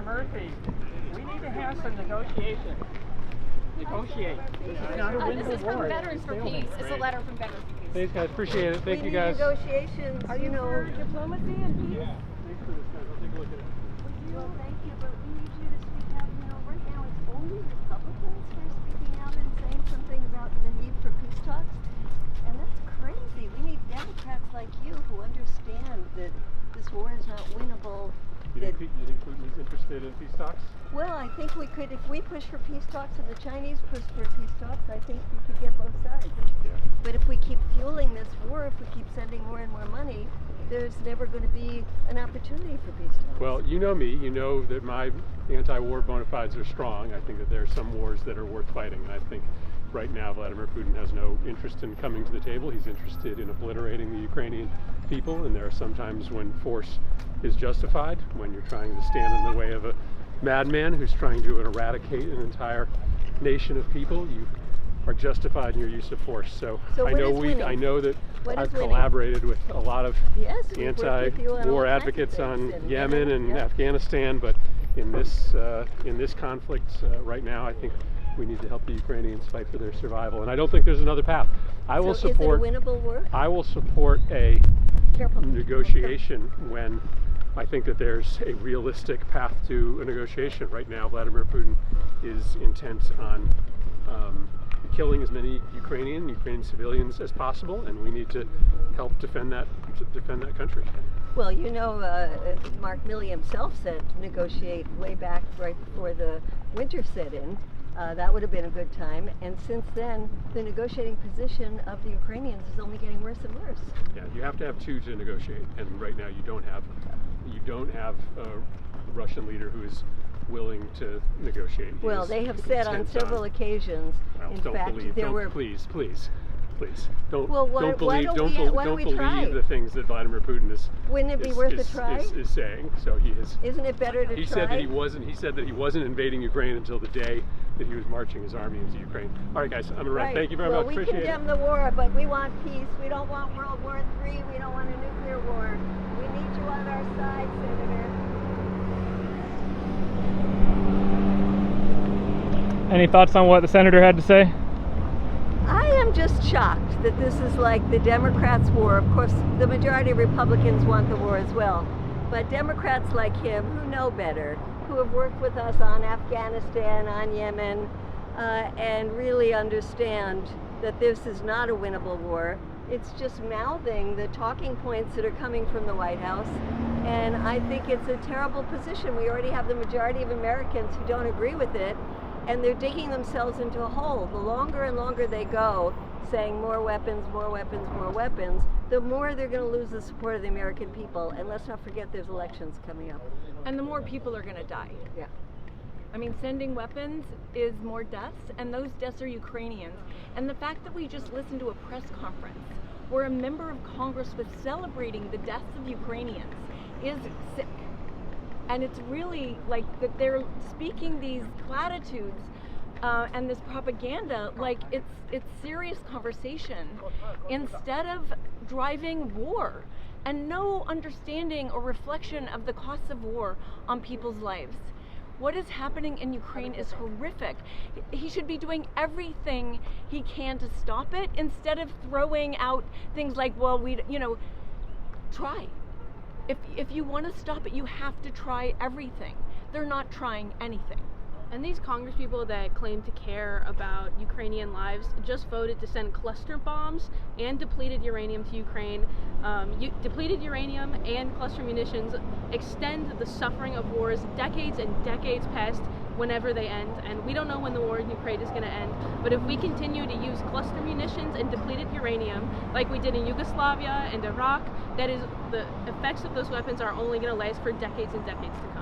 Murphy, we need to have some negotiation. Negotiate. This is not a win This is from Veterans for Peace. It's a letter from Veterans for Peace. Thanks, guys. Appreciate it. Thank you, We guys. need negotiations. Are you for diplomacy and peace? Yeah. Thanks for this, guys. I'll take a look at it. Well, thank you, but we need you to speak out. You know, right now it's only Republicans who are speaking out and saying something about the need for peace talks, and that's crazy. We need Democrats like you who understand that this war is not winnable. You think Putin is interested in peace talks? Well, I think we could, if we push for peace talks and the Chinese push for peace talks, I think we could get both sides. Yeah. But if we keep fueling this war, if we keep sending more and more money, there's never going to be an opportunity for peace talks. Well, you know me. You know that my anti-war bona fides are strong. I think that there are some wars that are worth fighting. And I think right now Vladimir Putin has no interest in coming to the table. He's interested in obliterating the Ukrainian people. And there are some times when force is justified, when you're trying to stand in the way of a madman who's trying to eradicate an entire nation of people. You are justified in your use of force. So I know that I've collaborated with a lot of anti-war advocates on Yemen and Afghanistan, but in this conflict right now, I think we need to help the Ukrainians fight for their survival. And I don't think there's another path. I will support. Is it a winnable war? I will support a negotiation when I think that there's a realistic path to a negotiation. Right now, Vladimir Putin is intent on killing as many Ukrainian civilians as possible, and we need to help defend that country. Well, you know, Mark Milley himself said to negotiate way back right before the winter set in. That would have been a good time, and since then, the negotiating position of the Ukrainians is only getting worse and worse. Yeah, you have to have two to negotiate, and right now you don't have a Russian leader who is willing to negotiate. Well, they have said on several occasions. Well, in fact, please, don't Well, don't believe the things that Vladimir Putin is. Wouldn't it be worth a try? Is saying. So he is. Isn't it better to try? He said that he wasn't invading Ukraine until the day that he was marching his army into Ukraine. All right, guys, I'm gonna wrap. Thank you very much. We Appreciate condemn it. the war, but we want peace. We don't want World War III. We don't want a nuclear war. We need you on our side, Senator. Any thoughts on what the senator had to say? I am just shocked that this is like the Democrats' war. Of course, the majority of Republicans want the war as well. But Democrats like him, who know better, who have worked with us on Afghanistan, on Yemen, and really understand that this is not a winnable war. It's just mouthing the talking points that are coming from the White House. And I think it's a terrible position. We already have the majority of Americans who don't agree with it, and they're digging themselves into a hole. The longer and longer they go saying more weapons, more weapons, more weapons, the more they're going to lose the support of the American people. And let's not forget there's elections coming up. And the more people are going to die. Yeah. I mean, sending weapons is more deaths, and those deaths are Ukrainians. And the fact that we just listened to a press conference where a member of Congress was celebrating the deaths of Ukrainians is sick. And it's really like that they're speaking these platitudes and this propaganda like it's serious conversation instead of driving war, and no understanding or reflection of the costs of war on people's lives. What is happening in Ukraine is horrific. He should be doing everything he can to stop it instead of throwing out things like, well, try. If you want to stop it, you have to try everything. They're not trying anything. And these congresspeople that claim to care about Ukrainian lives just voted to send cluster bombs and depleted uranium to Ukraine. Depleted uranium and cluster munitions extend the suffering of wars decades and decades past whenever they end. And we don't know when the war in Ukraine is going to end. But if we continue to use cluster munitions and depleted uranium like we did in Yugoslavia and Iraq, that is, the effects of those weapons are only going to last for decades and decades to come.